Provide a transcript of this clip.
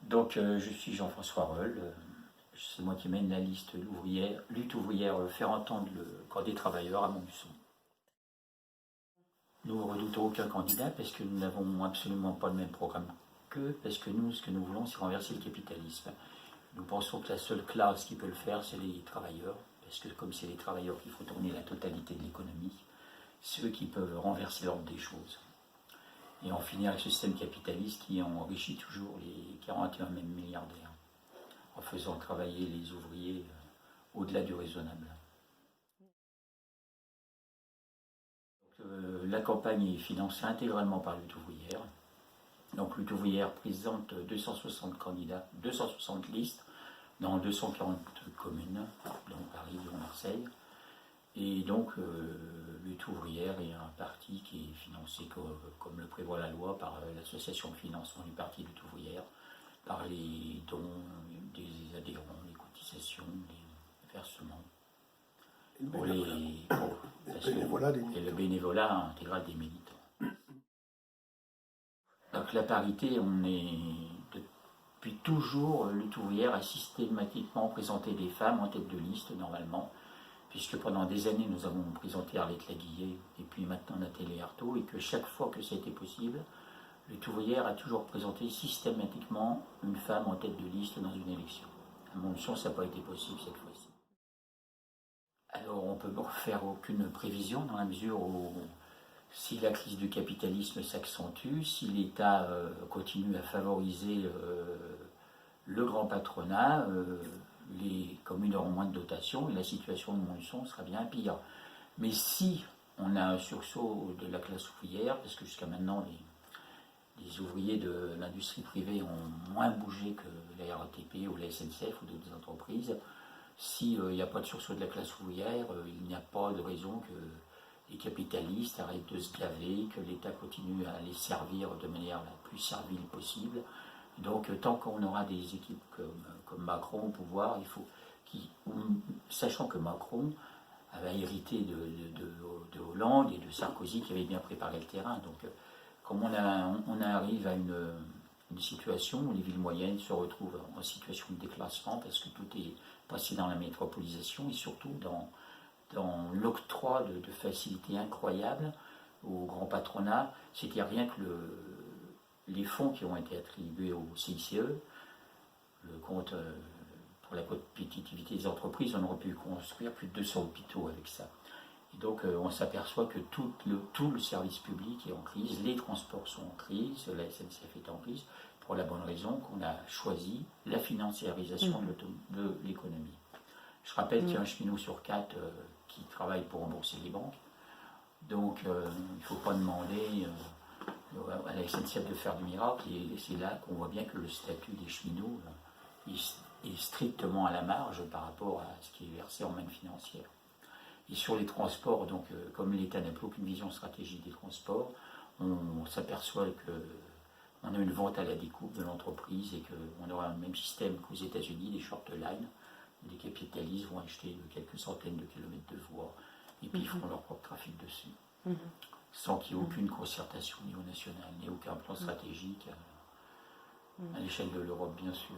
Donc, je suis Jean-François Reul. C'est moi qui mène la liste lutte ouvrière faire entendre le corps des travailleurs à Montluçon. Nous ne redoutons aucun candidat parce que nous n'avons absolument pas le même programme qu'eux, parce que nous, ce que nous voulons, c'est renverser le capitalisme. Nous pensons que la seule classe qui peut le faire, c'est les travailleurs, parce que comme c'est les travailleurs qui font tourner la totalité de l'économie, c'est eux qui peuvent renverser l'ordre des choses. Et en finir avec ce système capitaliste qui enrichit toujours les 41 mêmes milliardaires, en faisant travailler les ouvriers au-delà du raisonnable. Donc, la campagne est financée intégralement par Lutte ouvrière. Donc Lutte ouvrière présente 260 candidats, 260 listes dans 240 communes, dont Paris, dont Marseille. Et donc, Lutte ouvrière est un parti qui est financé, comme le prévoit la loi, par l'association de financement du parti Lutte ouvrière, par les dons des adhérents, les cotisations, les versements. Et le bénévolat intégral des militants. Donc la parité, depuis toujours, Lutte ouvrière a systématiquement présenté des femmes en tête de liste, normalement, puisque pendant des années, nous avons présenté Arlette Laguillet et puis maintenant Nathalie Arthaud, et que chaque fois que ça a été possible, Lutte ouvrière a toujours présenté systématiquement une femme en tête de liste dans une élection. À Montluçon, ça n'a pas été possible cette fois-ci. Alors, on ne peut faire aucune prévision dans la mesure où, si la crise du capitalisme s'accentue, si l'État continue à favoriser le grand patronat, les communes auront moins de dotations et la situation de Montluçon sera bien pire. Mais si on a un sursaut de la classe ouvrière, parce que jusqu'à maintenant les ouvriers de l'industrie privée ont moins bougé que la RATP ou la SNCF ou d'autres entreprises, s'il n'y a pas de sursaut de la classe ouvrière, il n'y a pas de raison que les capitalistes arrêtent de se gaver, que l'État continue à les servir de manière la plus servile possible. Donc tant qu'on aura des équipes comme Macron au pouvoir, il faut sachant que Macron avait hérité de Hollande et de Sarkozy qui avaient bien préparé le terrain. Donc comme on arrive à une situation où les villes moyennes se retrouvent en situation de déclassement parce que tout est passé dans la métropolisation et surtout dans l'octroi de facilités incroyables au grand patronat, c'est-à-dire rien que les fonds qui ont été attribués au CICE, le compte pour la compétitivité des entreprises, on aurait pu construire plus de 200 hôpitaux avec ça. Et donc on s'aperçoit que tout le service public est en crise, les transports sont en crise, la SNCF est en crise, pour la bonne raison qu'on a choisi la financiarisation de l'économie. Je rappelle qu'il y a un cheminot sur 4 qui travaille pour rembourser les banques, donc il ne faut pas demander à la SNCF de faire du miracle, et c'est là qu'on voit bien que le statut des cheminots est strictement à la marge par rapport à ce qui est versé en manne financière. Et sur les transports, donc, comme l'État n'a plus aucune vision stratégique des transports, on s'aperçoit qu'on a une vente à la découpe de l'entreprise et qu'on aura le même système qu'aux États-Unis, des short lines. Les capitalistes vont acheter quelques centaines de kilomètres de voies et puis ils feront leur propre trafic dessus, sans qu'il y ait aucune concertation au niveau national, ni aucun plan stratégique à l'échelle de l'Europe, bien sûr.